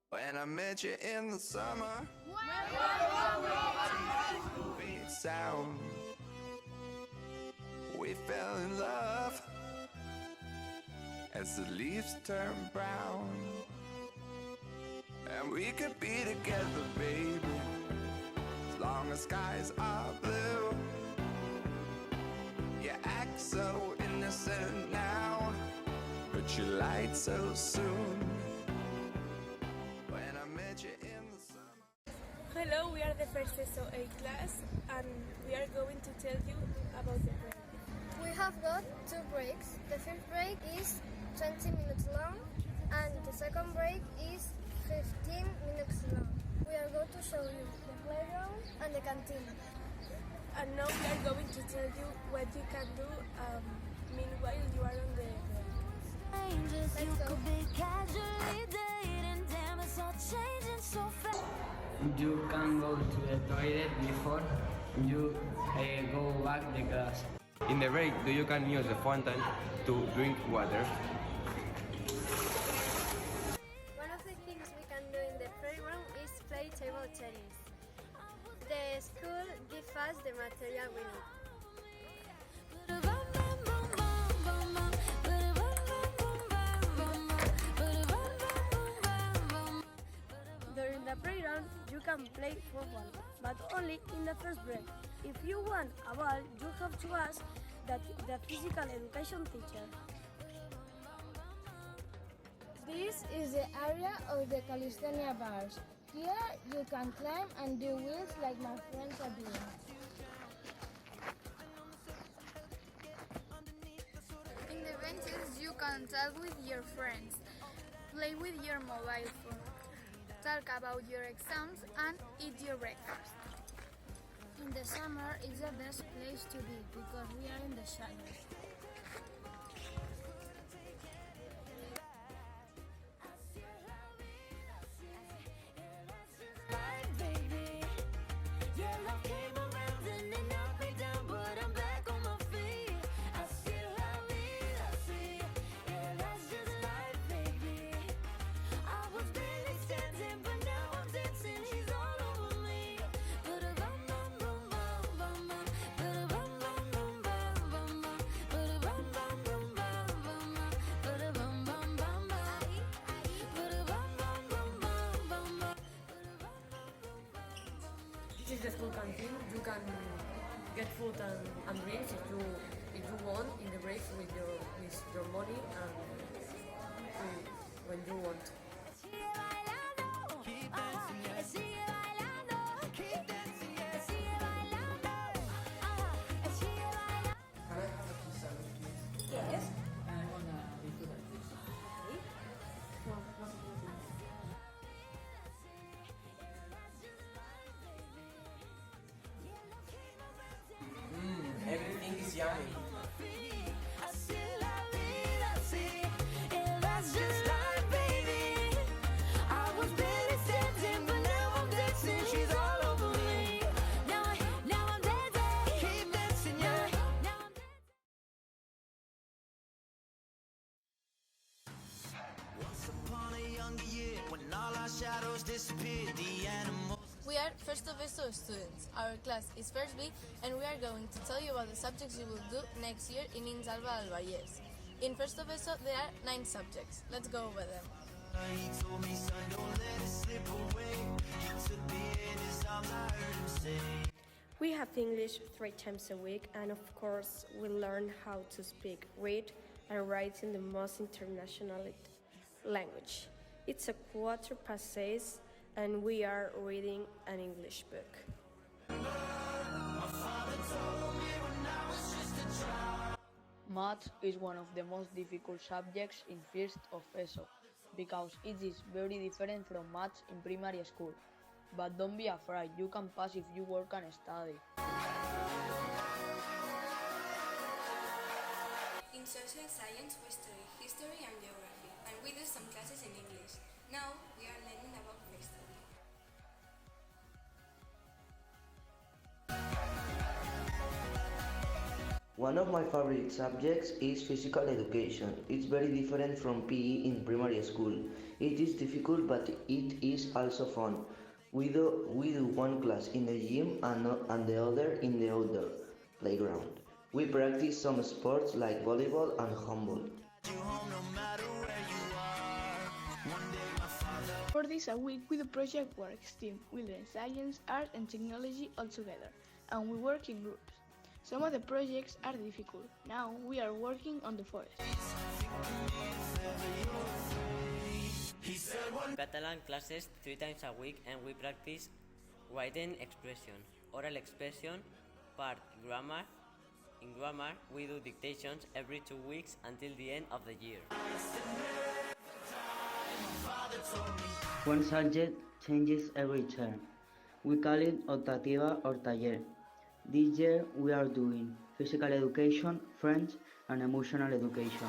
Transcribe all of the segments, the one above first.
When I met you in the summer, beat sound, we fell in love as the leaves turn brown. And we could be together, baby, as long as skies are blue. You act so innocent now, but you lied so soon. When I met you in the summer. Hello, we are the first SO A class and we are going to tell you about the break. We have got 2 breaks. The first break is 20 minutes long and the second break is 15 minutes long. We are going to show you the playground and the canteen. And now we are going to tell you what you can do meanwhile you are on the break. You could be casually dating, damn, it's all changing so fast. You can go to the toilet before you go back to class. In the break, you can use the fountain to drink water. One of the things we can do in the playground is play table tennis. The school gives us the material we need. During the playground, you can play football, but only in the first break. If you want a ball, you have to ask the physical education teacher. This is the area of the calisthenia bars. Here you can climb and do wheels like my friends are doing. In the benches you can talk with your friends, play with your mobile phone, talk about your exams and eat your breakfast. In the summer, it's the best place to be because we are in the shadows. This is the school canteen. You can get food and drinks if you want in the breaks with your money and when you want. Yes? Everything is yummy. We are First of SO students. Our class is First B and we are going to tell you about the subjects you will do next year in Insalva Albayes. In First of SO there are 9 subjects. Let's go over them. We have English 3 times a week and of course we learn how to speak, read and write in the most international language. It's a 6:15 and we are reading an English book. Math is one of the most difficult subjects in first of ESO because it is very different from maths in primary school. But don't be afraid, you can pass if you work and study. In social science we study history and geography and we do some classes in English. Now we are learning about history. One of my favorite subjects is physical education. It's very different from PE in primary school. It is difficult, but it is also fun. We do one class in the gym and the other in the outdoor playground. We practice some sports like volleyball and handball. For this a week we do project work, STEAM. We learn science, art and technology all together, and we work in groups. Some of the projects are difficult. Now we are working on the forest. Catalan classes 3 times a week and we practice written expression, oral expression, part grammar. In grammar, we do dictations every 2 weeks until the end of the year. One subject changes every term. We call it optativa or taller. This year we are doing physical education, French, and emotional education.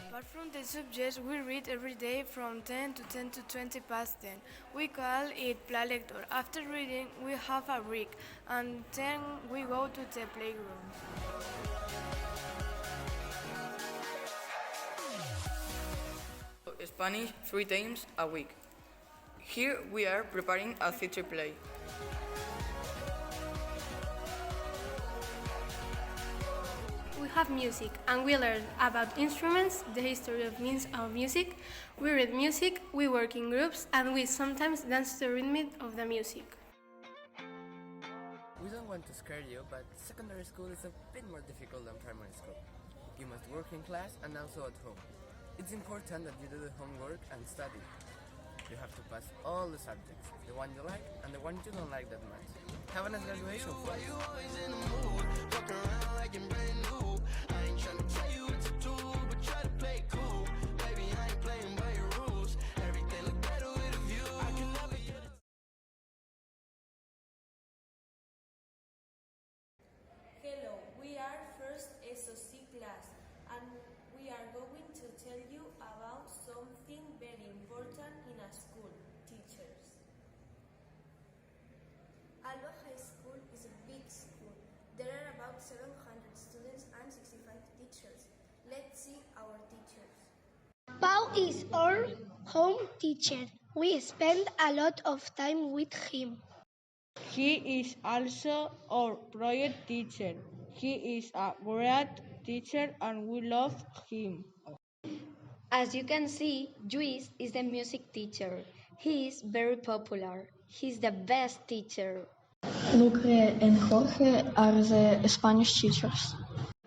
Apart from the subjects, we read every day from 10 to 20 past 10. We call it Plan Lector. After reading, we have a break, and then we go to the playground. Spanish 3 times a week. Here we are preparing a theater play. We have music and we learn about instruments, the history of music, we read music, we work in groups and we sometimes dance to the rhythm of the music. We don't want to scare you, but secondary school is a bit more difficult than primary school. You must work in class and also at home. It's important that you do the homework and study. You have to pass all the subjects, the one you like and the one you don't like that much. Have a nice graduation. Hello, we are first SOC class and we are going to tell you about something very important in a school, teachers. Alba High School is a big school. There are about 700 students and 65 teachers. Let's see our teachers. Pau is our home teacher. We spend a lot of time with him. He is also our project teacher. He is a great teacher and we love him. As you can see, Luis is the music teacher. He is very popular. He's the best teacher. Lucre and Jorge are the Spanish teachers.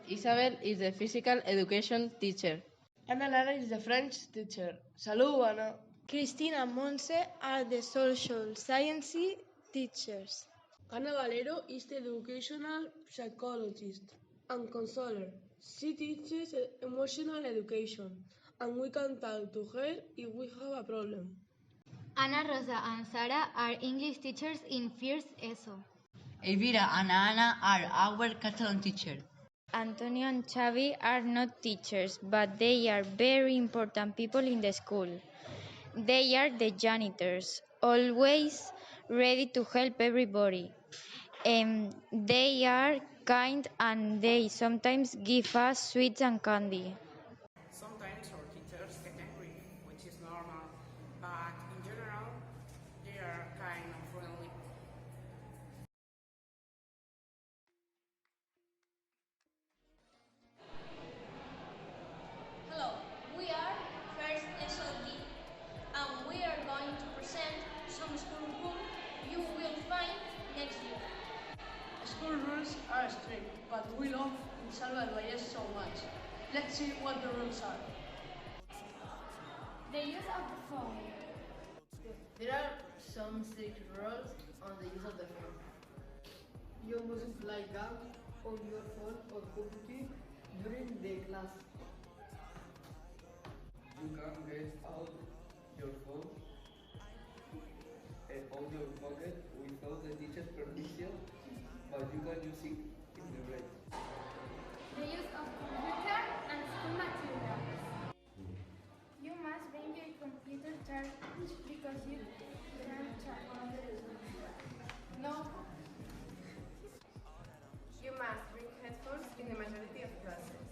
Isabel is the physical education teacher. Ana Lara is the French teacher. Salud, Ana. Cristina and Monse are the social science teachers. Ana Valero is the educational psychologist and counselor. She teaches emotional education, and we can talk to her if we have a problem. Ana Rosa and Sara are English teachers in First ESO. Elvira and Ana are our Catalan teachers. Antonio and Xavi are not teachers, but they are very important people in the school. They are the janitors, always ready to help everybody. They are kind and they sometimes give us sweets and candy. Sometimes our teachers get angry, which is normal, but in general, they are kind and friendly. Hello, we are First SLD, and we are going to present some school rules you will find next year. School rules are strict, but we love Salva del Valle so much. Let's see what the rules are. The use of the phone. There are some strict rules on the use of the phone. You mustn't play games on your phone or computer during the class. You can get out your phone on your pocket without the teacher's permission, but you can use it in the break. The use of computer and school materials. You must bring your computer charged because you can charge. No. You must bring headphones in the majority of classes.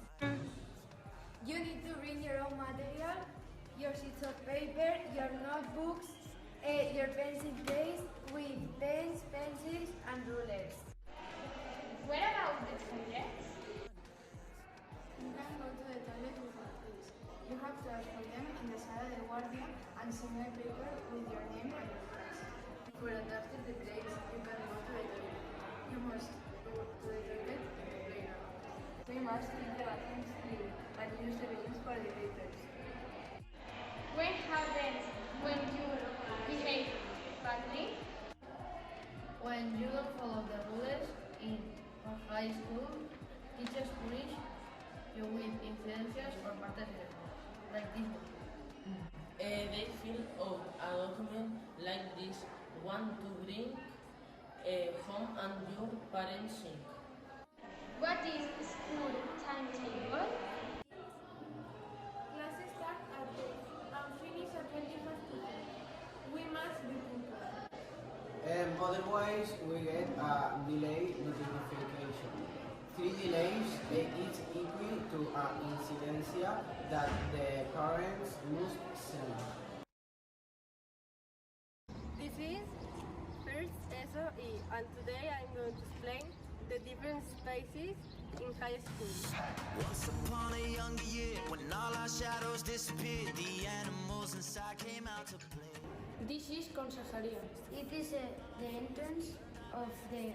You need to bring your own material, your sheets of paper, your notebooks, your pencil case with pens, pencils and rulers. What about the toilets? You can go to the toilet without this. You have to ask for them in the sala de guardia and sign a paper with your name and your class. For adapted the breaks, you can go to the toilet. You must go to the toilet in the playground. We must keep the bathrooms clean and use the bins for the papers. What happens when you behave badly? When you don't follow the rules in high school, teachers punish you with incidencias or partes de like this one. They fill out a document like this one to bring home and your parents think. What is school timetable? Classes start at 8 and finish at 25 to 10. We must be punctual. Otherwise, we get a delay notification. 3 delays is equal to an incidencia that the parents must send. This is first SOE, and today I'm going to explain the different spaces in high school. Once upon a younger year, when all our shadows disappeared, the animals inside came out to play. This is Consejería. It is the entrance of the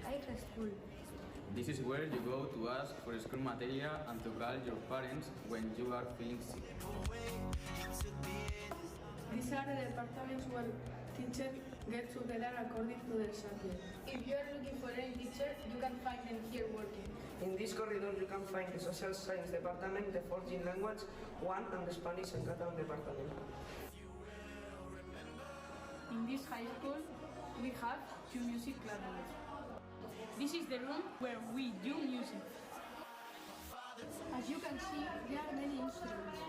high school. This is where you go to ask for school material and to call your parents when you are feeling sick. These are the departments where teachers get together according to their subject. If you are looking for any teacher, you can find them here working. In this corridor you can find the Social Science Department, the Foreign Language 1 and the Spanish and Catalan Department. In this high school, we have 2 music classes. This is the room where we do music. As you can see, there are many instruments.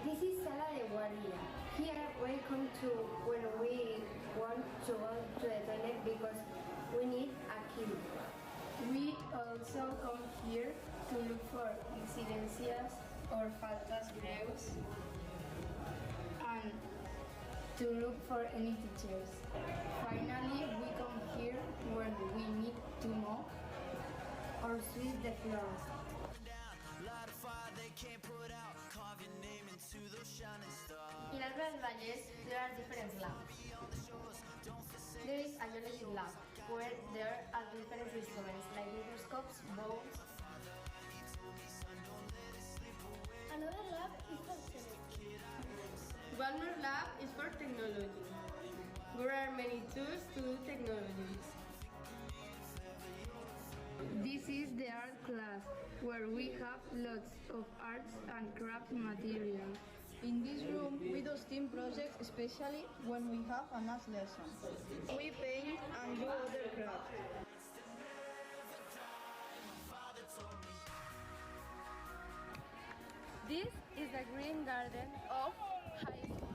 This is Sala de Guardia. Here we come to when we want to go to the toilet because we need a key. We also come here to look for incidencias or faltas greus and to look for any teachers. Finally, we come here when we need to mop or sweep the floor. In Albert Valles, there are different labs. There is a geology lab, where there are different instruments like microscopes, bones. Another lab is for chemistry. One more lab is for technology. There are many tools to do technology. This is the art class, where we have lots of arts and crafts materials. In this room, we do STEAM projects, especially when we have a math lesson. We paint and do other crafts. This is the green garden of high school.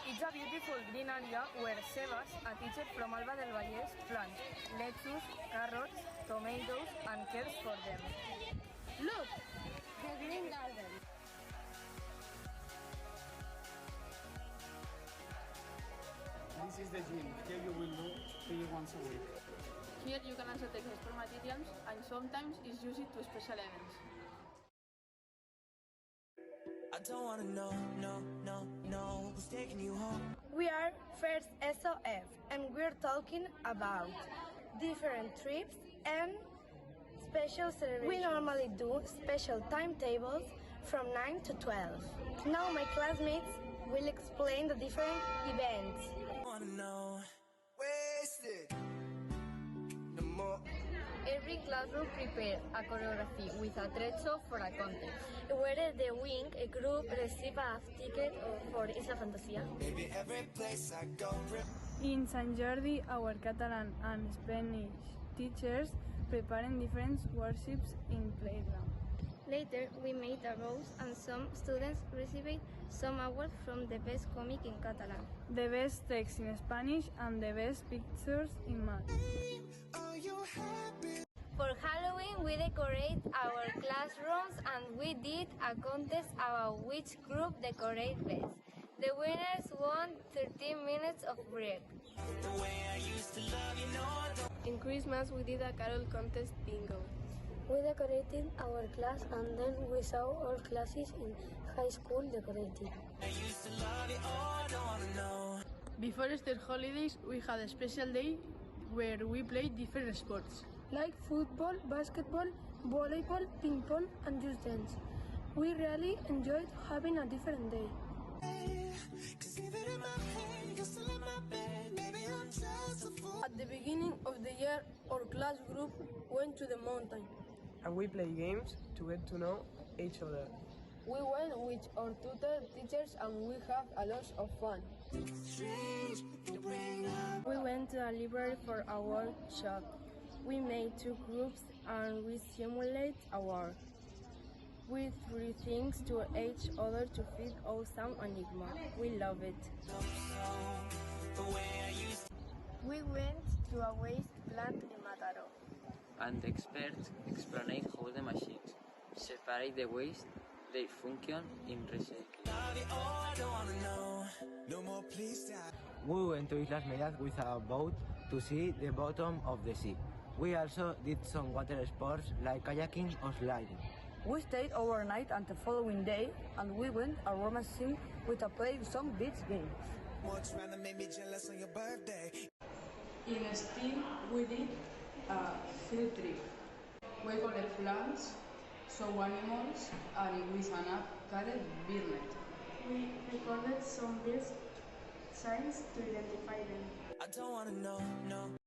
It's a beautiful green area where Sebas, a teacher from Alba del Valles, plants lettuce, carrots, tomatoes and cares for them. Look, the green garden. This is the gym. Here you will do 3 once a week. Here you can also take extra materials and sometimes it's used to special events. I don't wanna know who's taking you home. We are First SOF and we're talking about different trips and special celebrations. We normally do special timetables from 9 to 12. Now my classmates will explain the different events. Every classroom prepares a choreography with a trecho for a contest. Whether the wing, a group receive a ticket for Isla Fantasia. In Sant Jordi, our Catalan and Spanish teachers preparing different worships in playground. Later, we made a rose and some students received some awards from the best comic in Catalan, the best text in Spanish and the best pictures in math. For Halloween, we decorate our classrooms and we did a contest about which group decorate best. The winners won 13 minutes of break. In Christmas, we did a carol contest bingo. We decorated our class and then we saw all classes in high school decorated. Before Easter holidays, we had a special day where we played different sports, like football, basketball, volleyball, ping pong, and just dance. We really enjoyed having a different day. At the beginning of the year, our class group went to the mountain. And we play games to get to know each other. We went with our tutor, teachers, and we have a lot of fun. We went to a library for a workshop. We made 2 groups and we simulate a war. We threw things to each other to feed awesome enigma. We love it. We went to a waste plant in Mataró. And the experts explained how the machines separate the waste, they function in recycling. We went to Islas Medas with a boat to see the bottom of the sea. We also did some water sports like kayaking or sliding. We stayed overnight until the following day and we went a romance scene with a playing some beach games. In STEAM, we did a field trip. We collect plants, saw animals, and with an app called BirdNet. We recorded some bird signs to identify them. I don't wanna know, no.